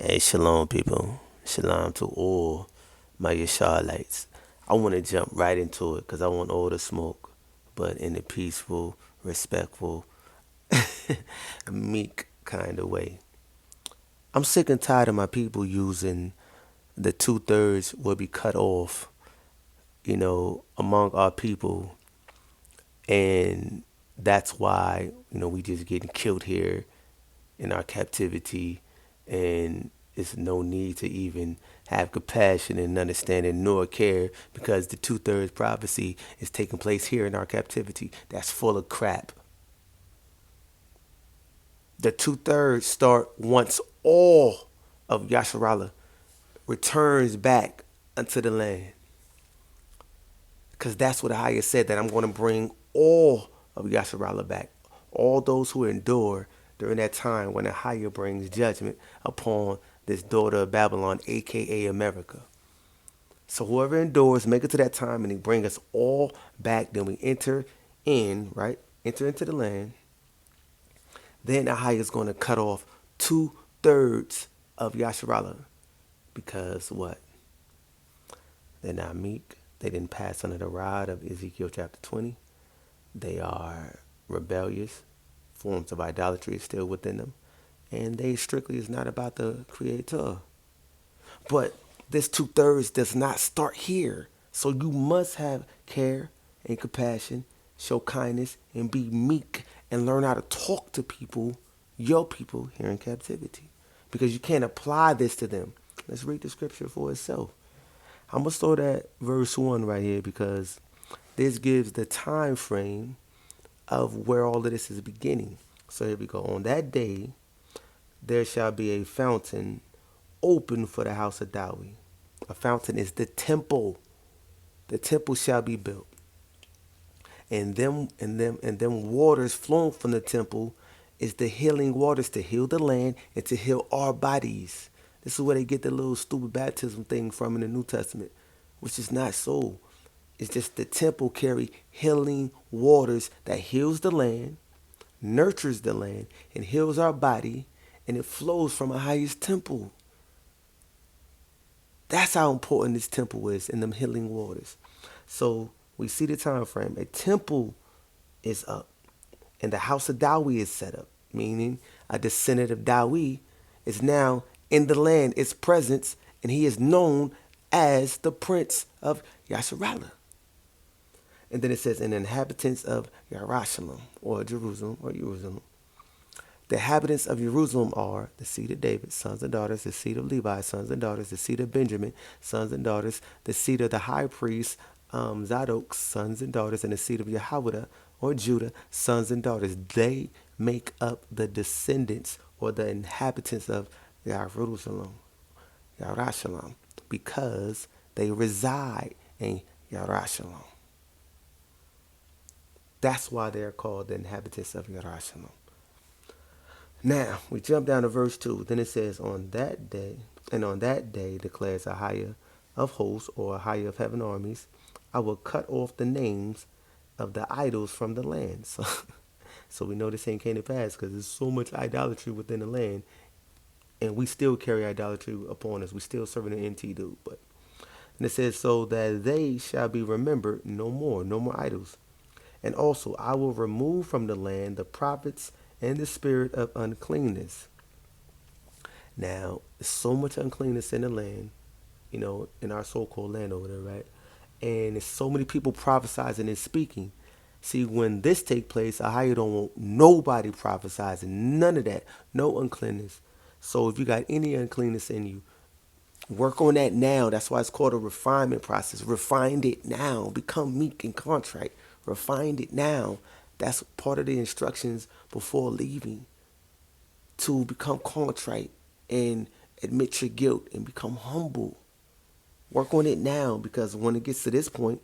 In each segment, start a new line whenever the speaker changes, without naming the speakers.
Hey, shalom, people. Shalom to all my Yasharites. I want to jump right into it because I want all the smoke, but in a peaceful, respectful, meek kind of way. I'm sick and tired of my people using the 2/3 will be cut off, among our people, and that's why we just getting killed here in our captivity, and it's no need to even have compassion and understanding nor care because the 2/3 prophecy is taking place here in our captivity. That's full of crap. The 2/3 start once all of Yasharallah returns back unto the land. Because that's what Ahia said, that I'm going to bring all of Yasharallah back. All those who endure during that time when Ahia brings judgment upon this daughter of Babylon, aka America. So whoever endures, make it to that time, and he bring us all back. Then we enter in, right? Enter into the land. Then Ahia is going to cut off 2/3 of Yasharallah. Because what? They're not meek. They didn't pass under the rod of Ezekiel chapter 20. They are rebellious. Forms of idolatry is still within them. And they strictly is not about the Creator. But this 2/3 does not start here. So you must have care and compassion, show kindness, and be meek and learn how to talk to people, your people here in captivity. Because you can't apply this to them. Let's read the scripture for itself. I'm going to start at verse 1 right here because this gives the time frame of where all of this is beginning. So here we go. On that day, there shall be a fountain open for the house of Dawi. A fountain is the temple. The temple shall be built. And them waters flowing from the temple is the healing waters to heal the land and to heal our bodies. This is where they get the little stupid baptism thing from in the New Testament, which is not so. It's just the temple carry healing waters that heals the land, nurtures the land, and heals our body, and it flows from a highest temple. That's how important this temple is in them healing waters. So we see the time frame. A temple is up, and the house of Dawi is set up, meaning a descendant of Dawi is now in the land, its presence, and he is known as the Prince of Yasharallah. And then it says, "And the inhabitants of Yerushalayim," or Jerusalem. The inhabitants of Jerusalem are the seed of David, sons and daughters, the seed of Levi, sons and daughters, the seed of Benjamin, sons and daughters, the seed of the high priest, Zadok, sons and daughters, and the seed of Yehoiada, or Judah, sons and daughters. They make up the descendants or the inhabitants of Jerusalem, because they reside in Jerusalem. That's why they're called the inhabitants of Jerusalem. Now, we jump down to verse 2. Then it says, "On that day, and on that day declares Ahia of hosts, or Ahia of heaven armies, I will cut off the names of the idols from the land." So we know this ain't came to pass because there's so much idolatry within the land. And we still carry idolatry upon us. We still serving an NT dude. And it says, "So that they shall be remembered no more, no more idols. And also I will remove from the land the prophets and the spirit of uncleanness." Now, there's so much uncleanness in the land, in our so-called land over there, right? And there's so many people prophesizing and speaking. See, when this take place, Ahia don't want nobody prophesizing, none of that, no uncleanness. So if you got any uncleanness in you, work on that now. That's why it's called a refinement process. Refine it now. Become meek and contrite. Refine it now. That's part of the instructions before leaving. To become contrite and admit your guilt and become humble. Work on it now, because when it gets to this point,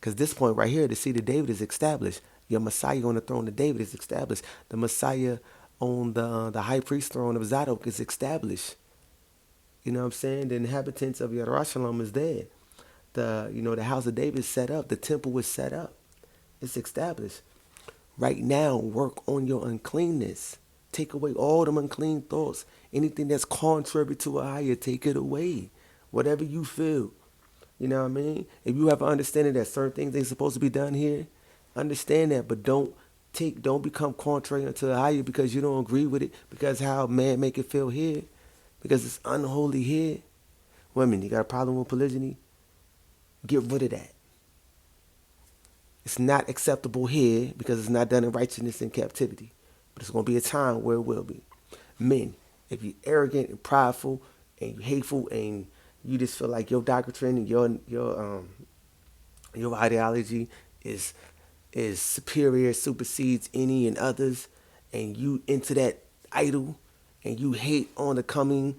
because this point right here, the seed of David is established. Your Messiah on the throne of David is established. The Messiah on the high priest throne of Zadok is established. You know what I'm saying? The inhabitants of Jerusalem is there. The house of David is set up. The temple is set up. It's established. Right now, work on your uncleanness. Take away all them unclean thoughts. Anything that's contrary to a higher, take it away. Whatever you feel. You know what I mean? If you have an understanding that certain things ain't supposed to be done here, understand that, but don't become contrary unto the higher because you don't agree with it, because how man make it feel here, because it's unholy here. Women, you got a problem with polygyny? Get rid of that. It's not acceptable here because it's not done in righteousness and captivity. But it's going to be a time where it will be. Men, if you're arrogant and prideful and you hateful and you just feel like your doctrine and your ideology is superior, supersedes any and others, and you into that idol, and you hate on the coming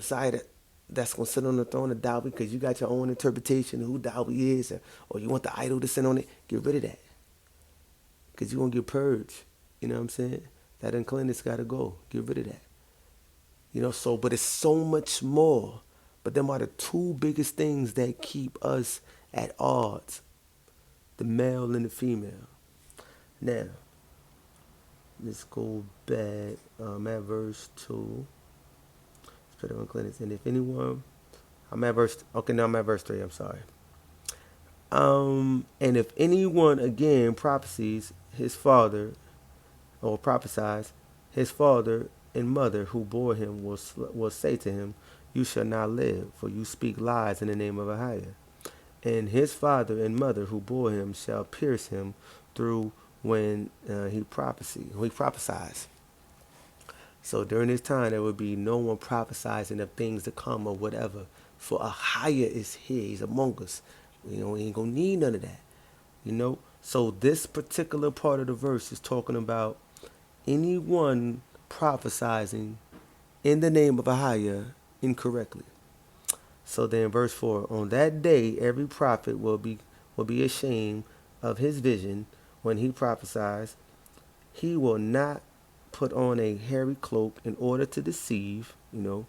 side that's gonna sit on the throne of Davi because you got your own interpretation of who Davi is, or you want the idol to sit on it. Get rid of that because you're gonna get purged. You know what I'm saying? That uncleanness gotta go. Get rid of that. But it's so much more. But them are the two biggest things that keep us at odds, the male and the female. Now, let's go back at verse 2. Spread of uncleanness. And if anyone, I'm at verse 3, I'm sorry. And if anyone again prophesies his father, or prophesies, his father and mother who bore him will say to him, you shall not live, for you speak lies in the name of Ahiah. And his father and mother who bore him shall pierce him through when he prophesies. So during this time, there would be no one prophesizing of things to come or whatever. For Ahiah is here. He's among us. We ain't going to need none of that. So this particular part of the verse is talking about anyone prophesizing in the name of Ahiah incorrectly. So then verse 4, on that day every prophet will be ashamed of his vision when he prophesies. He will not put on a hairy cloak in order to deceive, so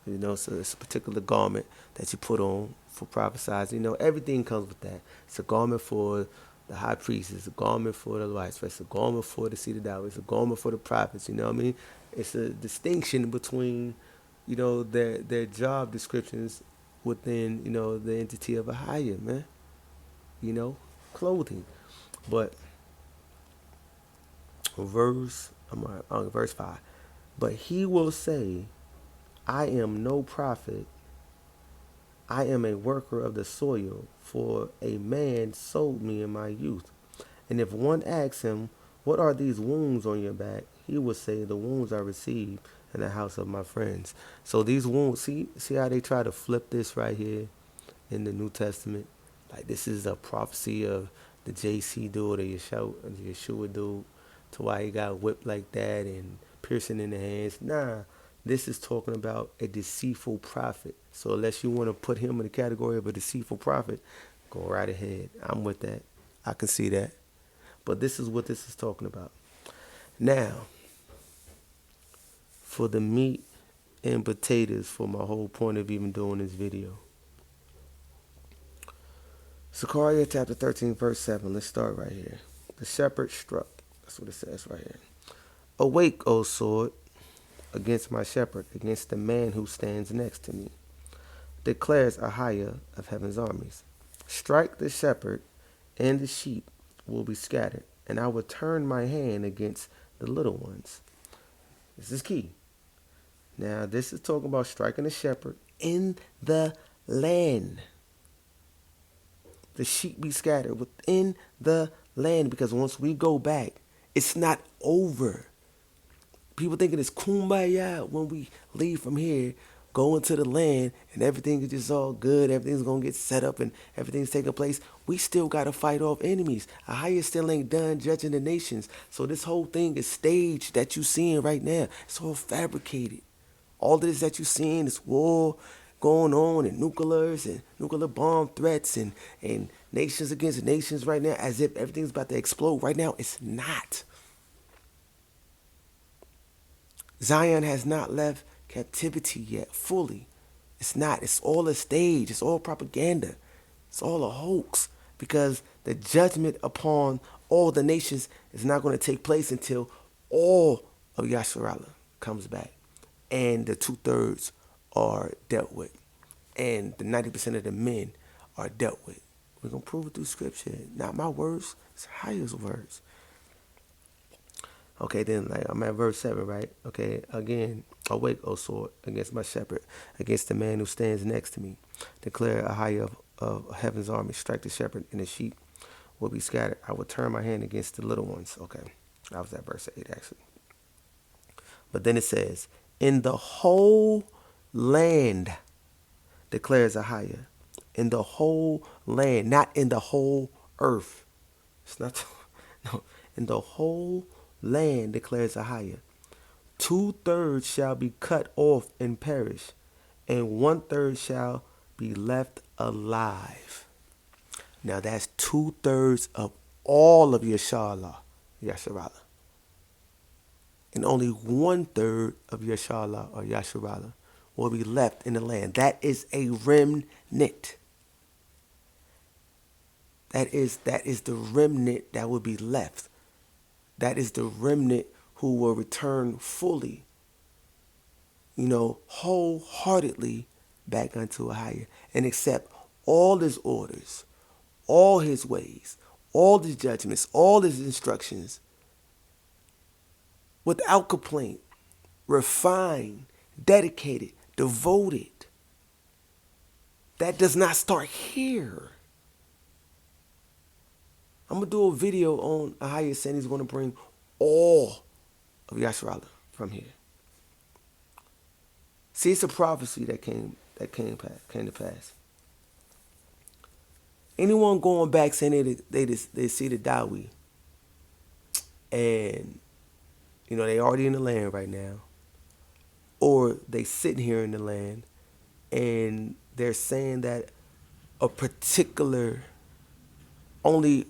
it's a particular garment that you put on for prophesizing. Everything comes with that. It's a garment for the high priest, it's a garment for the Levites, it's a garment for the seed of David, it's a garment for the prophets, you know what I mean? It's a distinction between, their job descriptions within, the entity of a higher, man. Clothing. But verse 5. But he will say, I am no prophet. I am a worker of the soil, for a man sold me in my youth. And if one asks him, what are these wounds on your back? He will say, the wounds I received in the house of my friends. So these wounds, see how they try to flip this right here in the New Testament? Like this is a prophecy of the JC dude or Yeshua dude, to why he got whipped like that and piercing in the hands. Nah, this is talking about a deceitful prophet. So unless you want to put him in the category of a deceitful prophet, go right ahead. I'm with that. I can see that. But this is what this is talking about. Now, for the meat and potatoes, for my whole point of even doing this video. Zechariah chapter 13, verse 7. Let's start right here. The shepherd struck. That's what it says right here. Awake, O sword, against my shepherd, against the man who stands next to me, declares Ahiah of heaven's armies. Strike the shepherd, and the sheep will be scattered, and I will turn my hand against the little ones. This is key. Now, this is talking about striking the shepherd in the land. The sheep be scattered within the land, because once we go back, it's not over. People thinking it's kumbaya when we leave from here, go into the land, and everything is just all good. Everything's going to get set up and everything's taking place. We still got to fight off enemies. Ahiah still ain't done judging the nations. So this whole thing is staged that you seeing right now. It's all fabricated. All of this that you seeing is war going on, and nuclears and nuclear bomb threats and nations against nations right now, as if everything's about to explode. Right now, it's not. Zion has not left captivity yet fully. It's not. It's all a stage. It's all propaganda. It's all a hoax, because the judgment upon all the nations is not going to take place until all of Yasharallah comes back, and the 2/3 are dealt with, and the 90% of the men are dealt with. We're gonna prove it through scripture, not my words, it's Haya's words. Okay, then like I'm at verse 7, right? Okay, again, awake, O sword, against my shepherd, against the man who stands next to me. Declare a high of heaven's army, strike the shepherd, and the sheep will be scattered. I will turn my hand against the little ones. Okay, that was at verse 8, actually. But then it says, in the whole land, declares a higher. In the whole land, not in the whole earth. It's not, no, in the whole land, declares a higher. 2/3 shall be cut off and perish, and 1/3 shall be left alive. Now that's 2/3 of all of Yasharallah, Yasharallah. And only 1/3 of Yasharallah or Yasharallah will be left in the land. That is a remnant. That is the remnant that will be left. That is the remnant who will return fully, wholeheartedly back unto a higher and accept all his orders, all his ways, all his judgments, all his instructions without complaint, refined, dedicated, devoted. That does not start here. I'm going to do a video on Ahaya saying he's going to bring all of Yasharallah from here. See, it's a prophecy that came to pass. Anyone going back saying they see the Dawi and they already in the land right now, or they sitting here in the land and they're saying that a particular only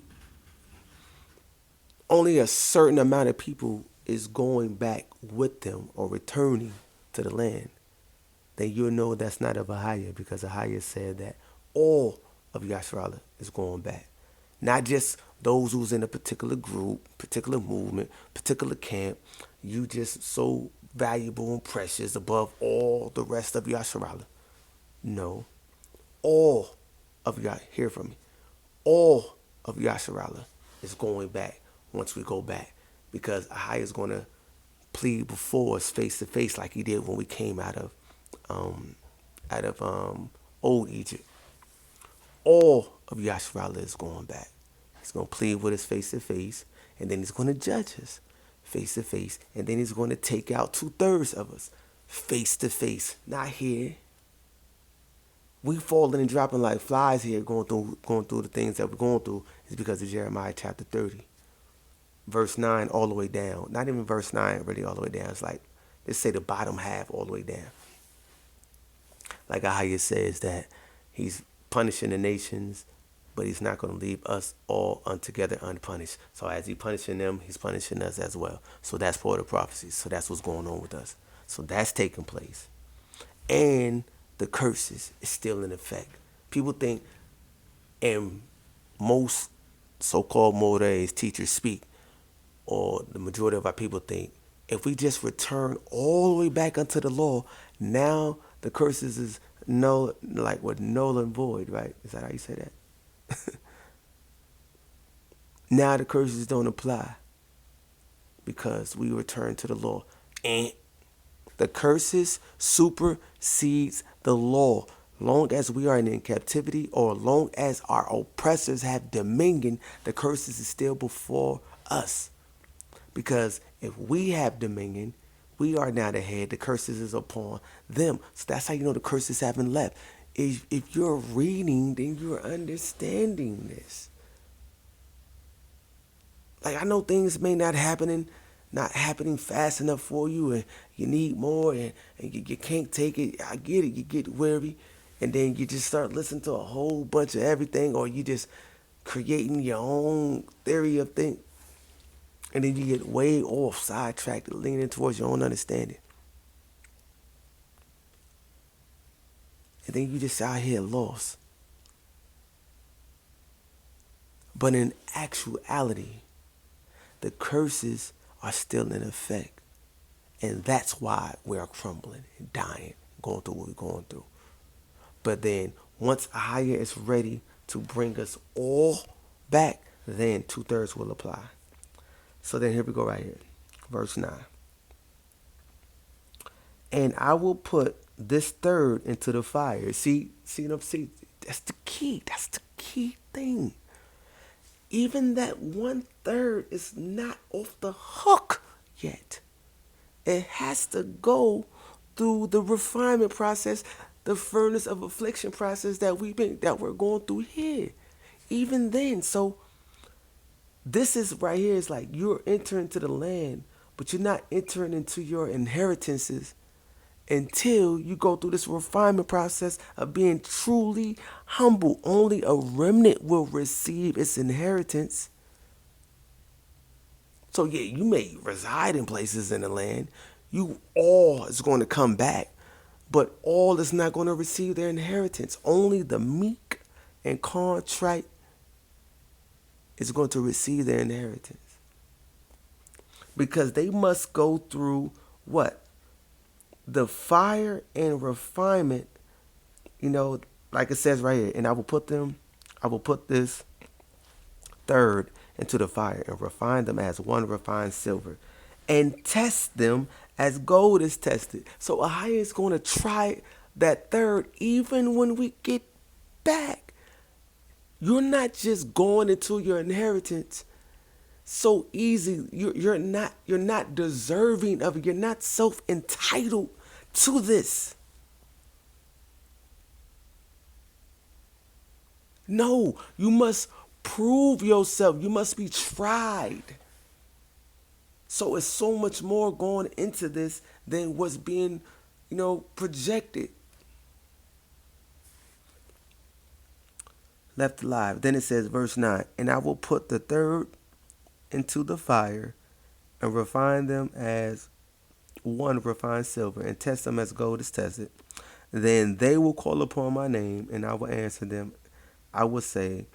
a certain amount of people is going back with them or returning to the land, then you'll know that's not a Bahaya, because Ahaya said that all of Yasharallah is going back. Not just those who's in a particular group, particular movement, particular camp. You just so valuable and precious above all the rest of Yasharallah. No. All of hear from me. All of Yasharallah is going back once we go back, because Ahaya is going to plead before us face to face like he did when we came out of old Egypt. All of Yasharallah is going back. He's going to plead with us face to face, and then he's going to judge us face to face, and then he's going to take out 2/3 of us face to face. Not here. We falling and dropping like flies here, going through the things that we're going through, is because of Jeremiah chapter 30. Verse 9 all the way down. Not even verse 9 really all the way down. It's like, let's say the bottom half all the way down. Like Ahaya says that he's punishing the nations, but he's not going to leave us all altogether unpunished. So as he's punishing them, he's punishing us as well. So that's part of the prophecy. So that's what's going on with us. So that's taking place. And the curses is still in effect. People think, and most so-called Moraes teachers speak, or the majority of our people think, if we just return all the way back unto the law, now the curses is null, like what, null and void, right? Is that how you say that? Now the curses don't apply because we return to the law. And the curses supersedes the law. Long as we are in captivity, or long as our oppressors have dominion, the curses is still before us. Because if we have dominion, we are now the head. The curses is upon them. So that's how you know the curses haven't left. If you're reading, then you're understanding this. Like, I know things may not happening fast enough for you, and you need more, and you can't take it. I get it. You get weary, and then you just start listening to a whole bunch of everything, or you just creating your own theory of things. And then you get way off, sidetracked, leaning towards your own understanding. And then you just out here lost. But in actuality, the curses are still in effect. And that's why we're crumbling and dying, going through what we're going through. But then once Ahia is ready to bring us all back, then 2/3 will apply. So then here we go right here. Verse 9. And I will put this third into the fire. See, that's the key. That's the key thing. Even that 1/3 is not off the hook yet. It has to go through the refinement process, the furnace of affliction process that we're going through here. Even then, so this is right here is like you're entering to the land, but you're not entering into your inheritances until you go through this refinement process of being truly humble. Only a remnant will receive its inheritance. So yeah, you may reside in places in the land. You all is going to come back, but all is not going to receive their inheritance. Only the meek and contrite is going to receive their inheritance. Because they must go through what? The fire and refinement, like it says right here, and I will put this third into the fire and refine them as one refines silver and test them as gold is tested. So Ahia is going to try that third even when we get back. You're not just going into your inheritance so easy. You're not deserving of it. You're not self-entitled to this. No, you must prove yourself. You must be tried. So it's so much more going into this than what's being, projected. Left alive. Then it says, verse 9, and I will put the third into the fire and refine them as one refines silver and test them as gold is tested. Then they will call upon my name and I will answer them. I will say,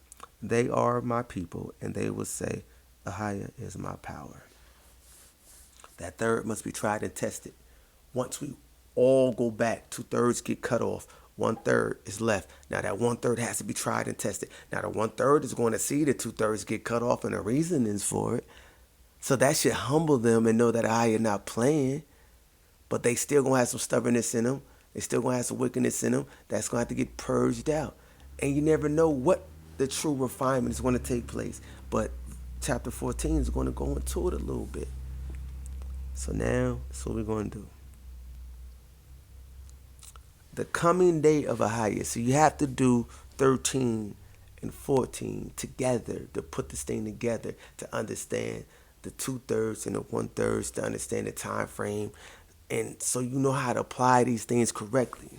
they are my people, and they will say, Ahia is my power. That third must be tried and tested. Once we all go back, 2/3 get cut off. 1/3 is left. Now that 1/3 has to be tried and tested. Now the 1/3 is going to see the 2/3 get cut off, and the reason is for it. So that should humble them and know that Ahia not playing. But they still gonna have some stubbornness in them. They still gonna have some wickedness in them. That's gonna have to get purged out. And you never know what the true refinement is going to take place. But chapter 14 is going to go into it a little bit. So now, that's what we're going to do. The coming day of Ahia. So you have to do 13 and 14 together to put this thing together to understand the 2/3 and the 1/3, to understand the time frame. And so you know how to apply these things correctly.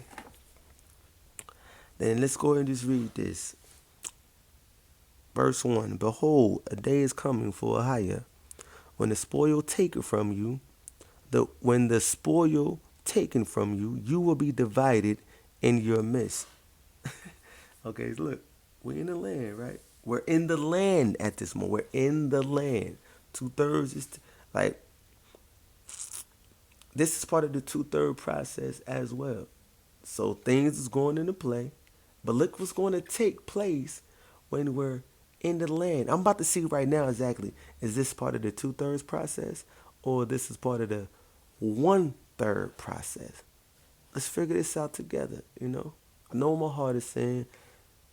Then let's go ahead and just read this. Verse 1, behold, a day is coming for Ahia, when the spoil taken from you, when the spoil taken from you, you will be divided in your midst. Okay, look, we're in the land, right? We're in the land at this moment. We're in the land. 2/3 is like, this is part of the 2/3 process as well. So things is going into play. But look what's going to take place when we're in the land. I'm about to see right now exactly, is this part of the 2/3 process or this is part of the 1/3 process? Let's figure this out together, I know what my heart is saying.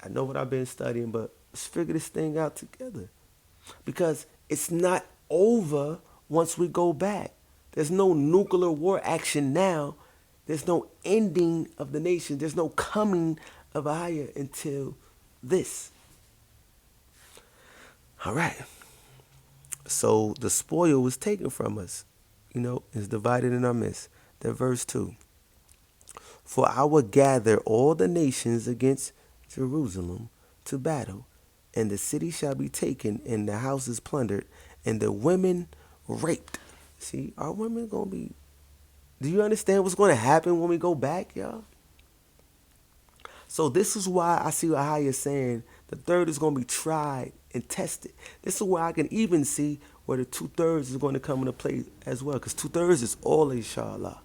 I know what I've been studying, but let's figure this thing out together. Because it's not over once we go back. There's no nuclear war action now. There's no ending of the nation. There's no coming of Ahia until this. All right. So the spoil was taken from us, is divided in our midst. Then verse 2. For I will gather all the nations against Jerusalem to battle, and the city shall be taken, and the houses plundered, and the women raped. See, our women going to be... Do you understand what's going to happen when we go back, y'all? So this is why I see what Ahia is saying. The third is going to be tried and tested. This is where I can even see where the 2/3 is going to come into play as well, because 2/3 is all inshallah.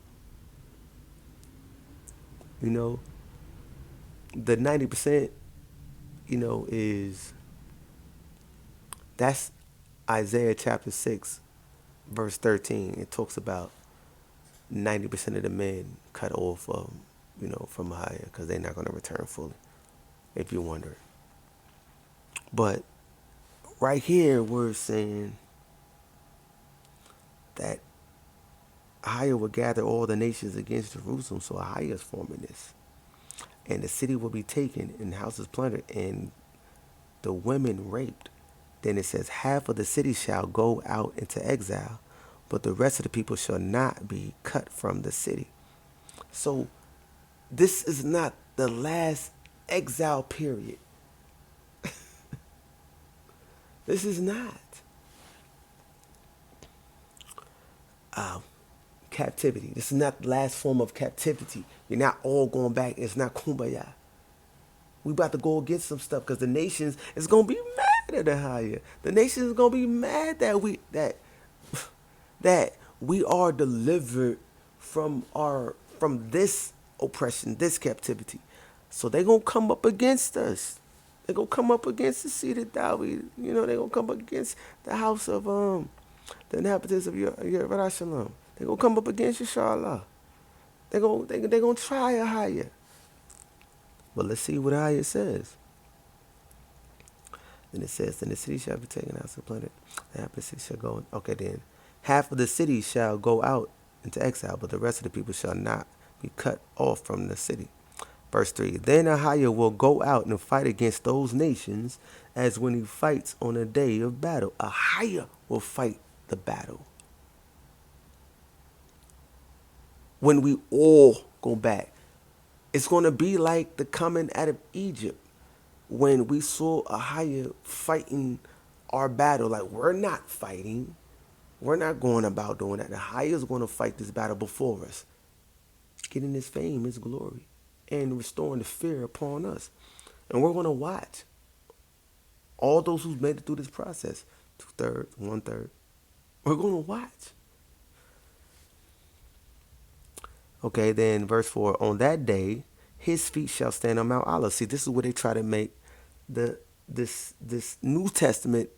You know, the 90%, is that's Isaiah chapter 6, verse 13. It talks about 90% of the men cut off, from higher because they're not going to return fully, if you're wondering. But right here, we're saying that Ahijah will gather all the nations against Jerusalem. So Ahijah is forming this. And the city will be taken and houses plundered and the women raped. Then it says, half of the city shall go out into exile, but the rest of the people shall not be cut from the city. So this is not the last exile period. This is not captivity. This is not the last form of captivity. You're not all going back. It's not kumbaya. We about to go against some stuff because the nations is gonna be mad at the higher. The nations is gonna be mad that we are delivered from this oppression, this captivity. So they gonna come up against us. They gonna come up against the seed of David. They gonna come up against the house of the inhabitants of your Shalom. They gonna come up against Yeshallah. They gonna try a higher. But let's see what Ayah says. Then it says, then the city shall be taken out of the planet. The half of the city shall go. Okay, then half of the city shall go out into exile, but the rest of the people shall not be cut off from the city. Verse 3, then Ahiah will go out and fight against those nations as when he fights on a day of battle. Ahiah will fight the battle. When we all go back, it's going to be like the coming out of Egypt when we saw Ahiah fighting our battle. Like, we're not fighting. We're not going about doing that. Ahiah is going to fight this battle before us, getting his fame, his glory, and restoring the fear upon us. And we're going to watch all those who've made it through this process, 2/3, 1/3. We're going to watch. Okay, then verse 4, on that day, his feet shall stand on Mount Olive. See, this is where they try to make this New Testament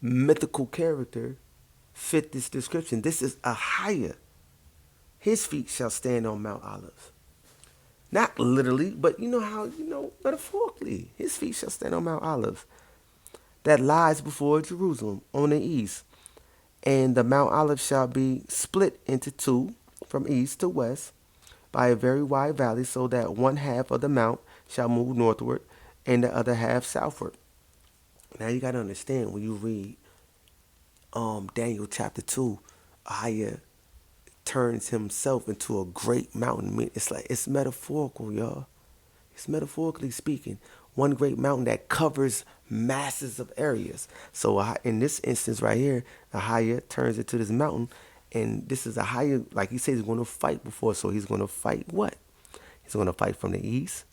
mythical character fit this description. This is Ahiah. His feet shall stand on Mount Olive. Not literally, but metaphorically. His feet shall stand on Mount Olive that lies before Jerusalem on the east. And the Mount Olive shall be split into two from east to west by a very wide valley, so that one half of the mount shall move northward and the other half southward. Now you got to understand, when you read Daniel chapter 2, Ahiah turns himself into a great mountain. It's metaphorical, y'all. It's metaphorically speaking. One great mountain that covers masses of areas. So in this instance right here, Ahiah turns into this mountain. And this is Ahiah, like he says, he's going to fight before. So he's going to fight what? He's going to fight from the east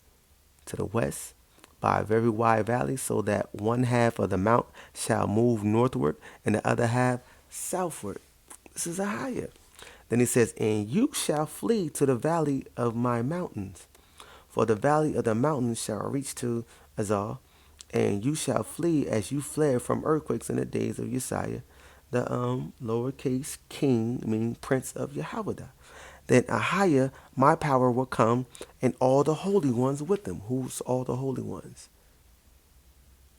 to the west by a very wide valley, so that one half of the mount shall move northward and the other half southward. This is Ahiah. Then he says, and you shall flee to the valley of my mountains. For the valley of the mountains shall reach to Azal, and you shall flee as you fled from earthquakes in the days of Uzziah, the lowercase king, meaning prince of Yahweh. Then Ahiah, my power will come, and all the holy ones with him. Who's all the holy ones?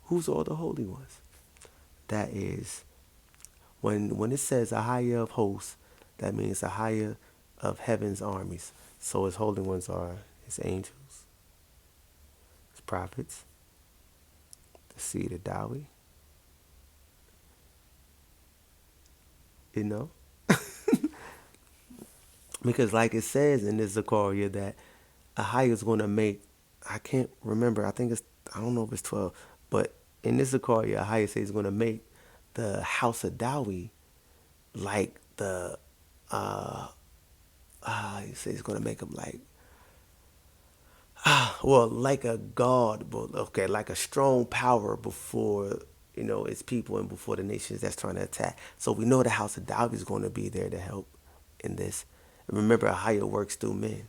Who's all the holy ones? That is, when it says Ahiah of hosts, that means Ahiah of heaven's armies. So his holy ones are his angels, his prophets, the seed of Dawi. Because like it says in this Zechariah that Ahiah is going to make, I can't remember, I don't know if it's 12, but in this Zechariah, Ahiah says he's going to make the house of Dawi like he says he's going to make them like, like a god, but okay, like a strong power before its people and before the nations that's trying to attack. So we know the house of David is going to be there to help in this. And remember, Ahiah works through men.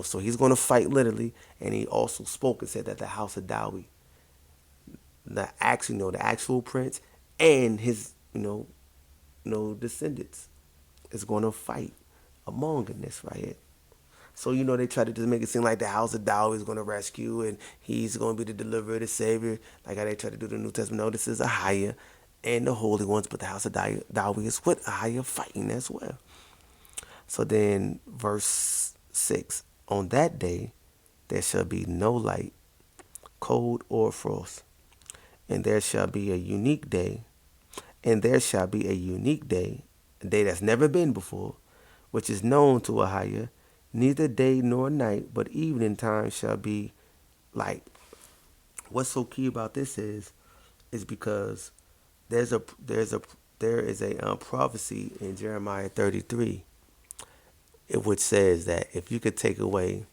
So he's going to fight literally, and he also spoke and said that the house of David, the actual prince, and his, descendants, is going to fight among in this right here. So they try to just make it seem like the house of David is going to rescue, and he's going to be the deliverer, the savior, like how they try to do the New Testament. No, this is Ahiah and the holy ones, but the house of David is with Ahiah fighting as well. So then, verse 6, on that day there shall be no light, cold, or frost, and there shall be a unique day, and there shall be a unique day, a day that's never been before, which is known to Ahiah, neither day nor night, but evening time shall be light. What's so key about this is because there's a there's a there is a prophecy in Jeremiah 33, which says that if you could take away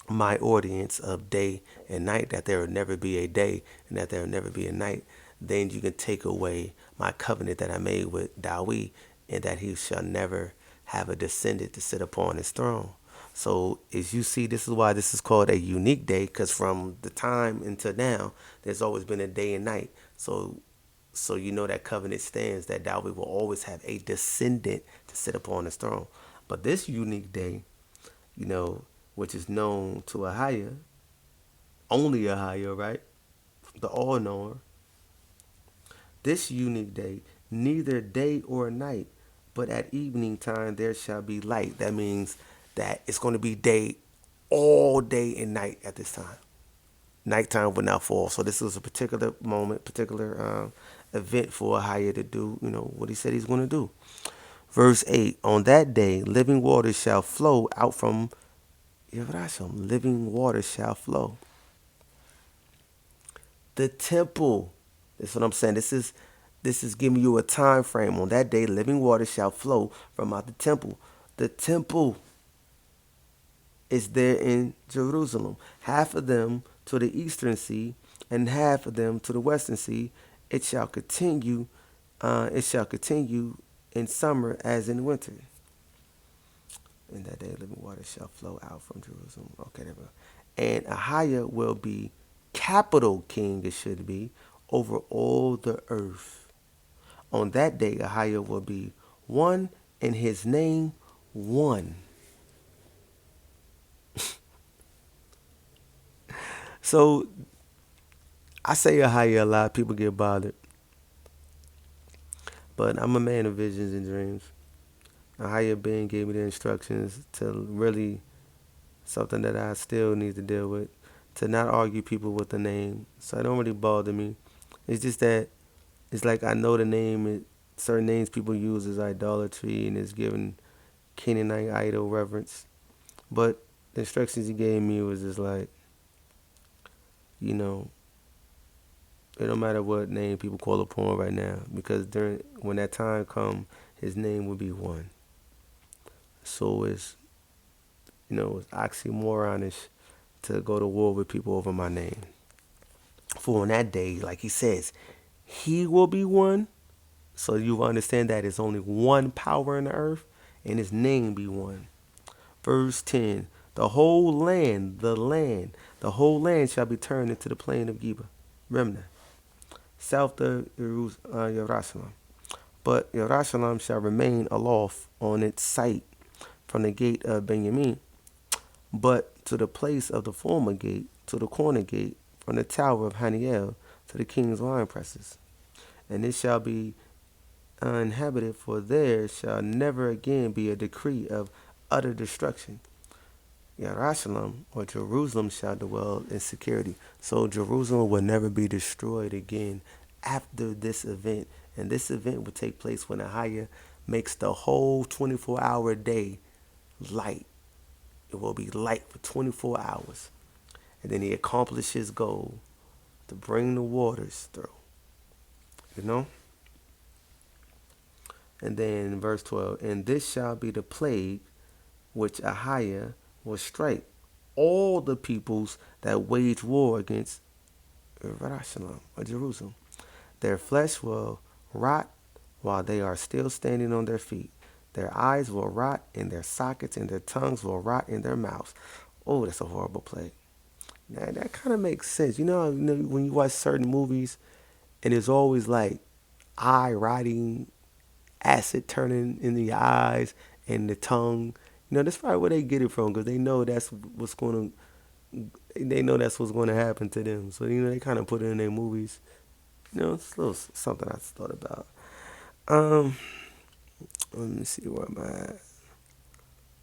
my audience of day and night, that there will never be a day and that there will never be a night, then you can take away my covenant that I made with Dawi, and that he shall never have a descendant to sit upon his throne. So as you see, this is why this is called a unique day, because from the time until now, there's always been a day and night. So that covenant stands, that Dawi will always have a descendant to sit upon his throne. But this unique day, you know, which is known to Ahiah, only Ahiah, right? The all-knower. This unique day, neither day or night, but at evening time there shall be light. That means that it's going to be day all day and night at this time. Nighttime will not fall. So this is a particular moment, particular event for Ahiah to do, what he said he's going to do. Verse 8, on that day, living waters shall flow out from Yerashim. Living waters shall flow. The temple. That's what I'm saying. This is giving you a time frame. On that day, living waters shall flow from out the temple. The temple is there in Jerusalem. Half of them to the eastern sea, and half of them to the western sea. It shall continue. It shall continue in summer as in winter. In that day, living water shall flow out from Jerusalem. Okay, there we go. And Ahiah will be capital king, it should be, over all the earth. On that day, Ahiah will be one, and his name one. So I say Ahiah a lot. People get bothered. But I'm a man of visions and dreams. Ahiah Ben gave me the instructions to really something that I still need to deal with, to not argue people with the name. So it don't really bother me. It's just that it's like I know the name, certain names people use as idolatry and is given Canaanite idol reverence. But the instructions he gave me was just like, you know, it don't matter what name people call upon right now, because when that time come, his name will be one. So it's oxymoronish to go to war with people over my name. For on that day, like he says, he will be one. So you understand that it's only one power in the earth, and his name be one. Verse 10, the whole land shall be turned into the plain of Geba, Remnant, south of Jerusalem. But Jerusalem shall remain aloft on its site from the gate of Benjamin, but to the place of the former gate, to the corner gate, from the tower of Haniel to the king's wine presses. And it shall be uninhabited, for there shall never again be a decree of utter destruction. Jerusalem or Jerusalem shall dwell in security. So Jerusalem will never be destroyed again after this event. And this event will take place when Ahiah makes the whole 24-hour day light. It will be light for 24 hours. And then he accomplishes his goal to bring the waters through. You know? And then verse 12, and this shall be the plague which Ahiah will strike all the peoples that wage war against Jerusalem, or Jerusalem. Their flesh will rot while they are still standing on their feet. Their eyes will rot in their sockets, and their tongues will rot in their mouths. Oh, that's a horrible plague. Now, that kind of makes sense. When you watch certain movies, and it's always like eye rotting, acid turning in the eyes and the tongue. That's probably where they get it from because they know that's what's going to. They know that's what's going to happen to them. So they kind of put it in their movies. It's a little something I thought about. Um, Let me see where am I at.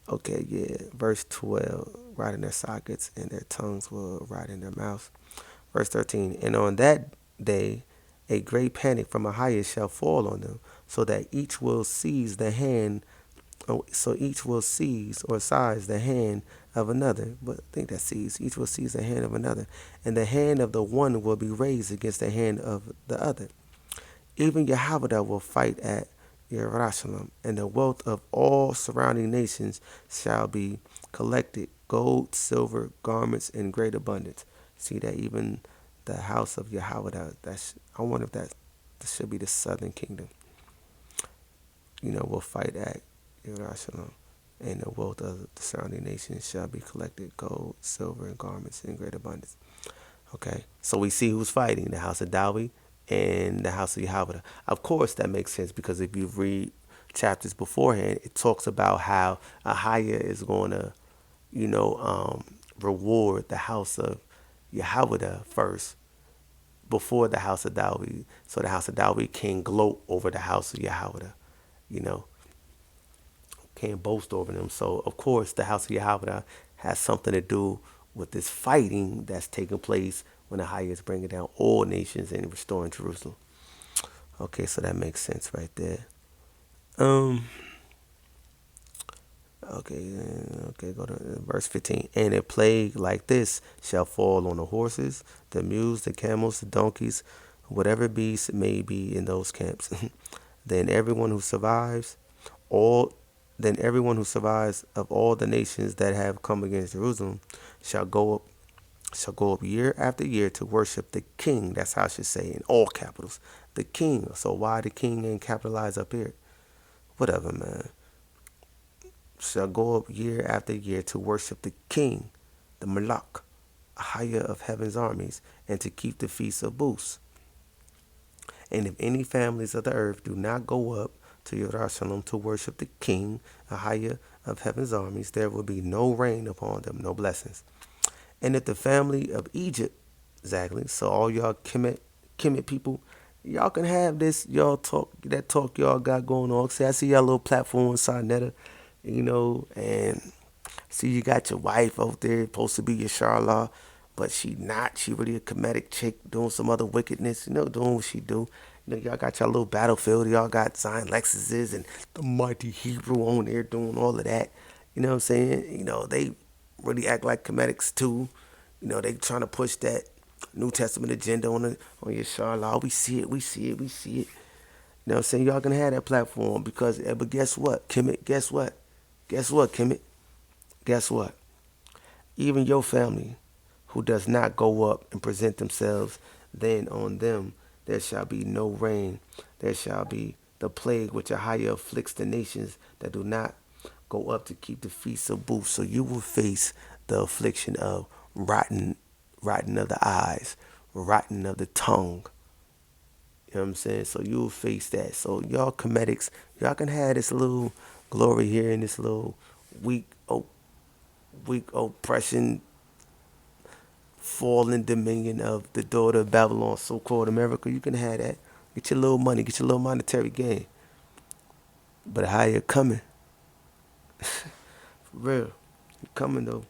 Okay, yeah, verse 12, right in their sockets, and their tongues will rot in their mouths. Verse 13, and on that day a great panic from a highest shall fall on them, so that each will seize the hand, so each will seize or seize the hand of another. But I think that seize, each will seize the hand of another, and the hand of the one will be raised against the hand of the other. Even Yahweh will fight at Jerusalem, and the wealth of all surrounding nations shall be collected, gold, silver, garments in great abundance. See that even the house of Yahweh, I wonder if that should be the southern kingdom, will fight at Jerusalem, and the wealth of the surrounding nations shall be collected, gold, silver, and garments in great abundance. Okay, so we see who's fighting, the house of Dawi and the house of Yahweh. Of course, that makes sense because if you read chapters beforehand, it talks about how Ahiah is going to, reward the house of Yahweh first before the house of Dawi. So the house of Dawi can gloat over the house of Yahweh, you know, can't boast over them. So, of course, the house of Yahweh has something to do with this fighting that's taking place when the Ahiah is bringing down all nations and restoring Jerusalem. Okay, so that makes sense right there. Um. Okay. Go to verse 15. And a plague like this shall fall on the horses, the mules, the camels, the donkeys, whatever beast may be in those camps. then everyone who survives, all, then everyone who survives of all the nations that have come against Jerusalem shall go up year after year to worship the king. That's how I should say in all capitals. The king. So why the king ain't capitalized up here? Whatever, man. Shall go up year after year to worship the king, the Malak, higher of heaven's armies, and to keep the feast of booths. And if any families of the earth do not go up to Jerusalem to worship the king, a higher of heaven's armies, there will be no rain upon them, no blessings. And if the family of Egypt, exactly, so all y'all Kemet people, y'all can have this, y'all talk y'all got going on. See, I see y'all little platform on Sinetta, and see you got your wife out there, supposed to be your Charla, but she not. She really a comedic chick doing some other wickedness, doing what she do. Y'all got your little battlefield. Y'all got Zion Lexuses and the mighty Hebrew on there doing all of that. You know what I'm saying? They really act like comedics too. They trying to push that New Testament agenda on your Charla. We see it. We see it. We see it. You know what I'm saying? Y'all gonna have that platform because, but guess what, Kemet? Guess what? Guess what, Kemet? Guess what? Even your family who does not go up and present themselves, then on them there shall be no rain. There shall be the plague which Ahijah afflicts the nations that do not go up to keep the feast of booths. So you will face the affliction of rotten of the eyes, rotten of the tongue. You know what I'm saying? So you will face that. So y'all comedics, y'all can have this little glory here in this little weak, weak oppression, fallen dominion of the daughter of Babylon, so-called America. You can have that. Get your little money, get your little monetary gain. But how you coming? For real. You coming though.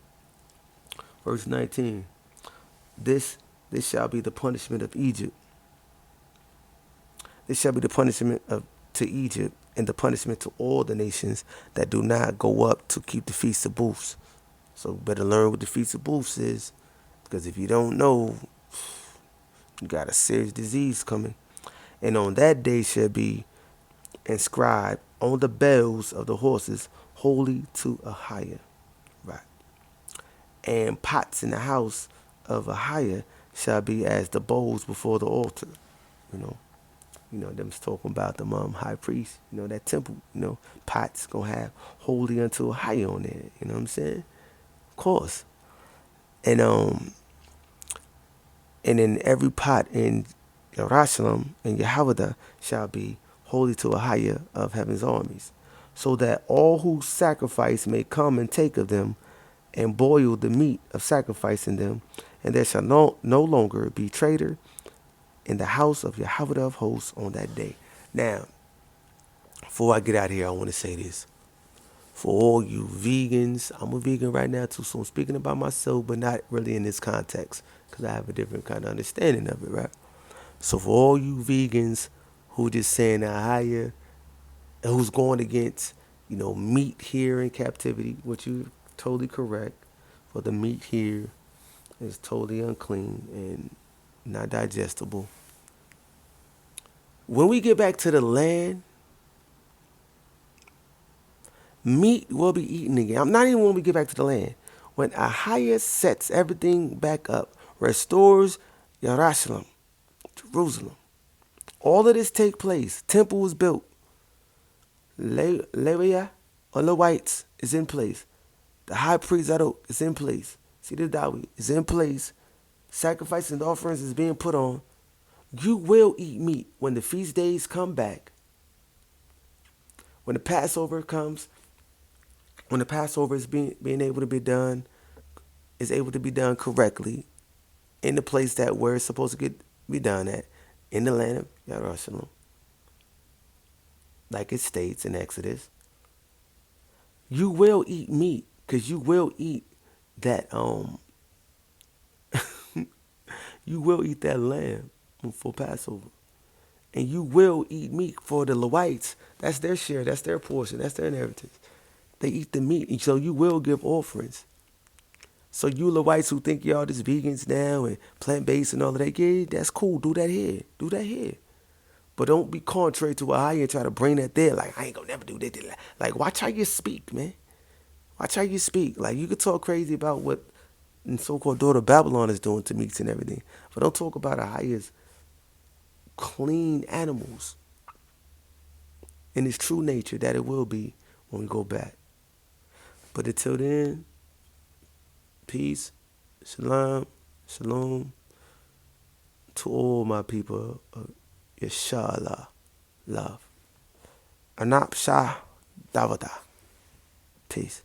Verse 19. This this shall be the punishment of Egypt. This shall be the punishment to Egypt and the punishment to all the nations that do not go up to keep the feast of booths. So better learn what the feast of booths is, because if you don't know, you got a serious disease coming. And on that day shall be inscribed on the bells of the horses, holy to Ahiah. Right. And pots in the house of Ahiah shall be as the bowls before the altar. You know, them's talking about the high priest. That temple. Pots gonna have holy unto a high on there. You know what I'm saying? Of course. And and in every pot in Jerusalem and Yahweh shall be holy to a higher of heaven's armies, so that all who sacrifice may come and take of them, and boil the meat of sacrificing them, and there shall no longer be traitor in the house of Yahweh of hosts on that day. Now, before I get out of here, I want to say this. For all you vegans, I'm a vegan right now too, so I'm speaking about myself, but not really in this context, because I have a different kind of understanding of it, right? So for all you vegans who just saying that higher, and who's going against, meat here in captivity, which you totally correct, for the meat here is totally unclean and not digestible. When we get back to the land, meat will be eaten again. I'm not even when we get back to the land. When Ahia sets everything back up, restores Jerusalem, all of this take place. Temple was built. Leviah on the whites is in place. The high priest Zadok is in place. See the Dawi is in place. Sacrifices and offerings is being put on. You will eat meat when the feast days come back. When the Passover comes, when the Passover is being able to be done, is able to be done correctly in the place that where it's supposed to be done at, in the land of Jerusalem, like it states in Exodus. You will eat meat, because you will eat that you will eat that lamb for Passover. And you will eat meat for the Levites. That's their share, that's their portion, that's their inheritance. They eat the meat, and so you will give offerings. So you Levites who think y'all just vegans now and plant-based and all of that, yeah, that's cool. Do that here. Do that here. But don't be contrary to a higher and try to bring that there. Like, I ain't gonna never do that. Like, watch how you speak, man. Watch how you speak. Like, you could talk crazy about what the so-called daughter of Babylon is doing to meats and everything. But don't talk about a highest clean animals in its true nature that it will be when we go back. But until then, peace, shalom, shalom to all my people of Yashala, love. Anap Shah Davada. Peace.